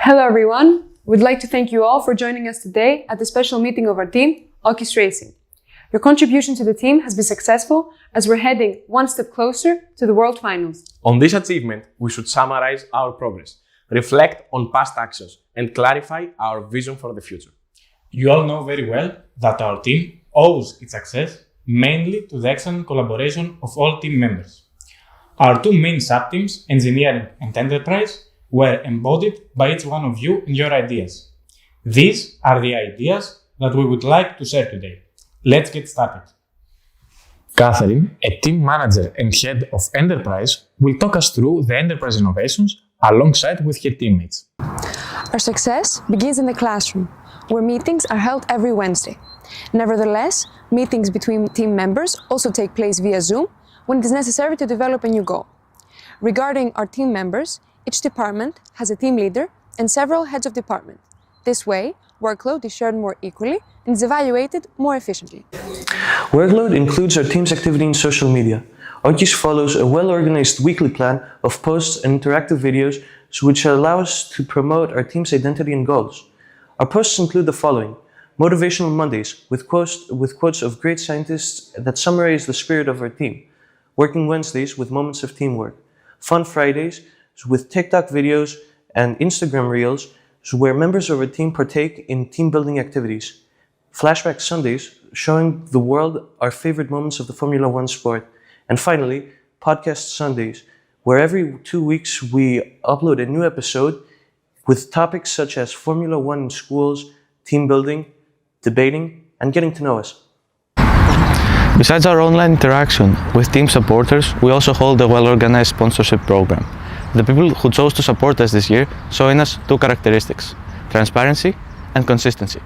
Hello everyone, we'd like to thank you all for joining us today at the special meeting of our team, Okis Racing. Your contribution to the team has been successful as we're heading one step closer to the World Finals. On this achievement, we should summarize our progress, reflect on past actions, and clarify our vision for the future. You all know very well that our team owes its success mainly to the excellent collaboration of all team members. Our two main sub-teams, engineering and enterprise, were embodied by each one of you and your ideas. These are the ideas that we would like to share today. Let's get started. Catherine, a team manager and head of enterprise, will talk us through the enterprise innovations alongside with her teammates. Our success begins in the classroom, where meetings are held every Wednesday. Nevertheless, meetings between team members also take place via Zoom when it is necessary to develop a new goal. Regarding our team members, each department has a team leader and several heads of department. This way, workload is shared more equally and is evaluated more efficiently. Workload includes our team's activity in social media. Okis follows a well-organized weekly plan of posts and interactive videos which allow us to promote our team's identity and goals. Our posts include the following: Motivational Mondays with quotes of great scientists that summarize the spirit of our team. Working Wednesdays with moments of teamwork. Fun Fridays with TikTok videos and Instagram Reels where members of our team partake in team building activities. Flashback Sundays showing the world our favorite moments of the Formula One sport. And finally, Podcast Sundays, where every 2 weeks we upload a new episode with topics such as Formula One in schools, team building, debating, and getting to know us. Besides our online interaction with team supporters, we also hold a well-organized sponsorship program. The people who chose to support us this year saw in us two characteristics: transparency and consistency.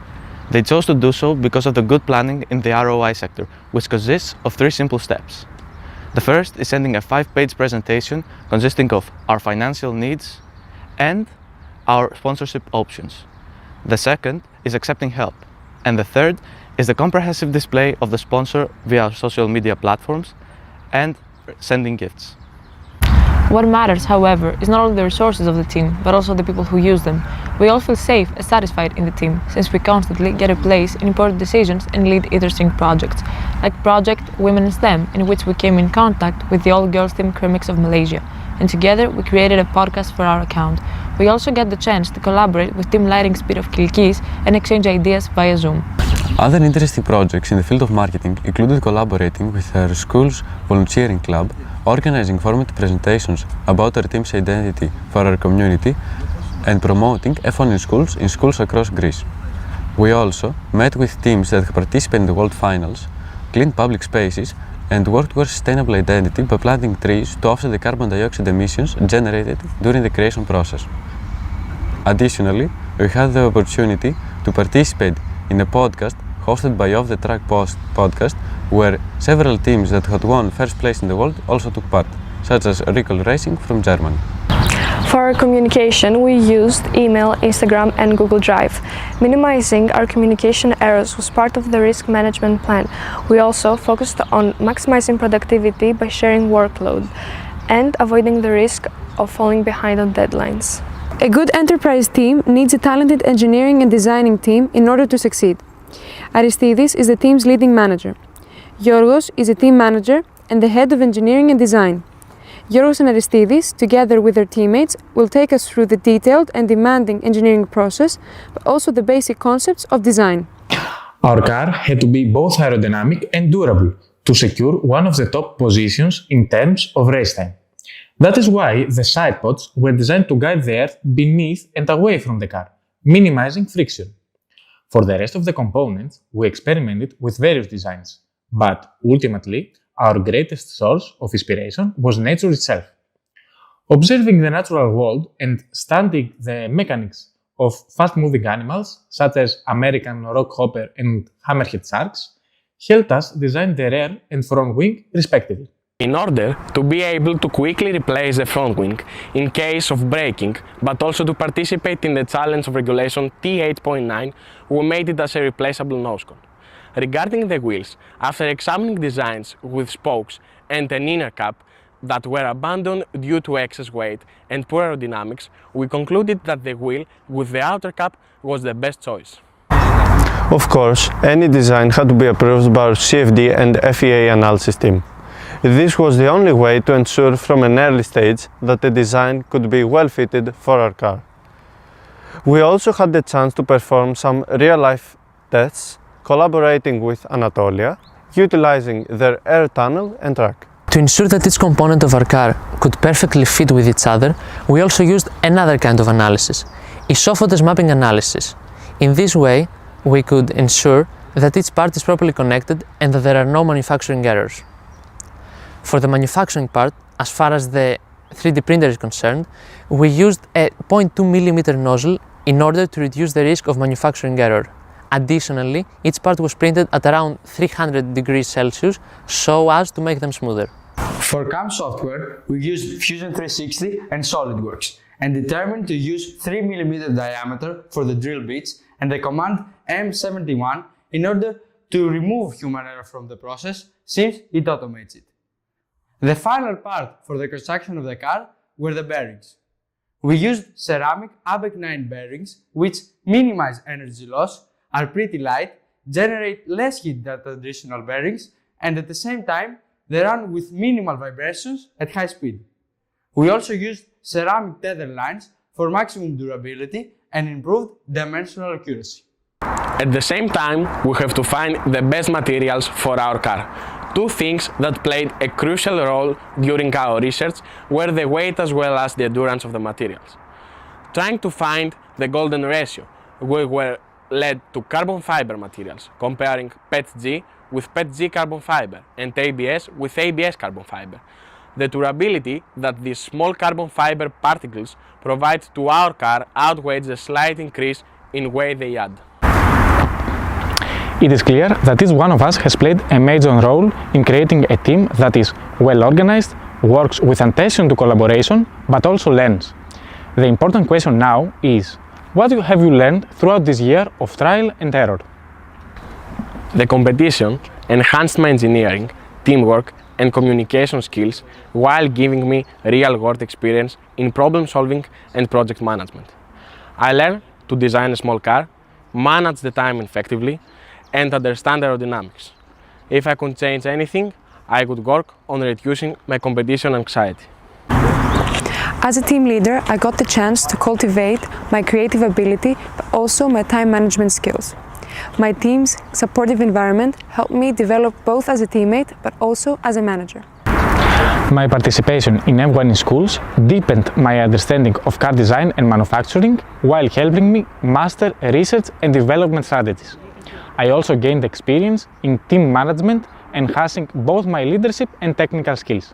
They chose to do so because of the good planning in the ROI sector, which consists of 3 simple steps. The first is sending a 5-page presentation consisting of our financial needs and our sponsorship options. The second is accepting help. And the third is the comprehensive display of the sponsor via our social media platforms and sending gifts. What matters, however, is not only the resources of the team, but also the people who use them. We all feel safe and satisfied in the team, since we constantly get a place in important decisions and lead interesting projects, like Project Women in STEM, in which we came in contact with the all-girls team Cremix of Malaysia, and together we created a podcast for our account. We also get the chance to collaborate with Team Lighting Speed of Kilkis and exchange ideas via Zoom. Other interesting projects in the field of marketing included collaborating with our school's volunteering club, organizing formative presentations about our team's identity for our community, and promoting F1 in schools across Greece. We also met with teams that participate in the World Finals, cleaned public spaces, and worked towards sustainable identity by planting trees to offset the carbon dioxide emissions generated during the creation process. Additionally, we had the opportunity to participate in a podcast hosted by Off the Track podcast, where several teams that had won first place in the world also took part, such as Recall Racing from Germany. For our communication, we used email, Instagram, and Google Drive. Minimizing our communication errors was part of the risk management plan. We also focused on maximizing productivity by sharing workload and avoiding the risk of falling behind on deadlines. A good enterprise team needs a talented engineering and designing team in order to succeed. Aristidis is the team's leading manager. Yorgos is a team manager and the head of engineering and design. Yorgos and Aristidis, together with their teammates, will take us through the detailed and demanding engineering process, but also the basic concepts of design. Our car had to be both aerodynamic and durable to secure one of the top positions in terms of race time. That is why the side pods were designed to guide the earth beneath and away from the car, minimizing friction. For the rest of the components, we experimented with various designs, but ultimately, our greatest source of inspiration was nature itself. Observing the natural world and studying the mechanics of fast-moving animals, such as American rockhopper and hammerhead sharks, helped us design the rear and front wing respectively. In order to be able to quickly replace the front wing in case of braking, but also to participate in the challenge of regulation T8.9, we made it as a replaceable nose cone. Regarding the wheels, after examining designs with spokes and an inner cap, that were abandoned due to excess weight and poor aerodynamics, we concluded that the wheel with the outer cap was the best choice. Of course, any design had to be approved by our CFD and FEA analysis team. This was the only way to ensure from an early stage that the design could be well fitted for our car. We also had the chance to perform some real-life tests, collaborating with Anatolia, utilizing their air tunnel and track. To ensure that each component of our car could perfectly fit with each other, we also used another kind of analysis, isophotos mapping analysis. In this way, we could ensure that each part is properly connected and that there are no manufacturing errors. For the manufacturing part, as far as the 3D printer is concerned, we used a 0.2 mm nozzle in order to reduce the risk of manufacturing error. Additionally, each part was printed at around 300 degrees Celsius so as to make them smoother. For CAM software, we used Fusion 360 and SolidWorks and determined to use 3 mm diameter for the drill bits and the command M71 in order to remove human error from the process since it automates it. The final part for the construction of the car were the bearings. We used ceramic ABEC 9 bearings which minimize energy loss, are pretty light, generate less heat than traditional bearings, and at the same time they run with minimal vibrations at high speed. We also used ceramic tether lines for maximum durability and improved dimensional accuracy. At the same time, we have to find the best materials for our car. Two things that played a crucial role during our research were the weight as well as the endurance of the materials. Trying to find the golden ratio, we were led to carbon fiber materials, comparing PETG with PETG carbon fiber and ABS with ABS carbon fiber. The durability that these small carbon fiber particles provide to our car outweighs the slight increase in weight they add. It is clear that each one of us has played a major role in creating a team that is well organized, works with attention to collaboration, but also learns. The important question now is, what have you learned throughout this year of trial and error? The competition enhanced my engineering, teamwork, and communication skills while giving me real-world experience in problem solving and project management. I learned to design a small car, manage the time effectively, and understand aerodynamics. If I could change anything, I could work on reducing my competition anxiety. As a team leader, I got the chance to cultivate my creative ability, but also my time management skills. My team's supportive environment helped me develop both as a teammate, but also as a manager. My participation in F1 in schools deepened my understanding of car design and manufacturing while helping me master research and development strategies. I also gained experience in team management, enhancing both my leadership and technical skills.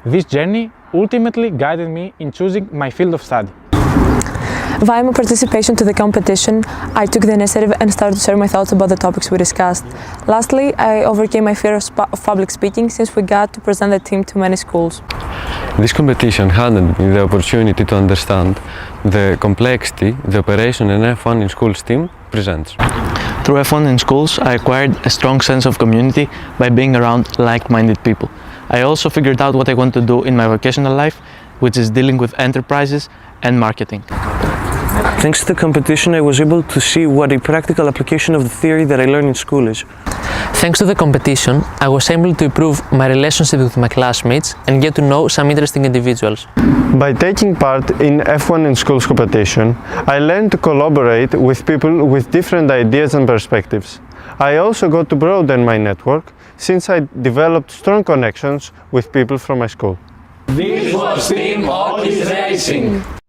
This journey ultimately guided me in choosing my field of study. Via my participation to the competition, I took the initiative and started to share my thoughts about the topics we discussed. Lastly, I overcame my fear of public speaking since we got to present the team to many schools. This competition handed me the opportunity to understand the complexity the Operation and F1 in Schools team presents. Through F1 in schools, I acquired a strong sense of community by being around like-minded people. I also figured out what I want to do in my vocational life, which is dealing with enterprises and marketing. Thanks to the competition, I was able to see what a practical application of the theory that I learned in school is. Thanks to the competition, I was able to improve my relationship with my classmates and get to know some interesting individuals. By taking part in F1 in Schools competition, I learned to collaborate with people with different ideas and perspectives. I also got to broaden my network since I developed strong connections with people from my school. This was Team Okis Racing.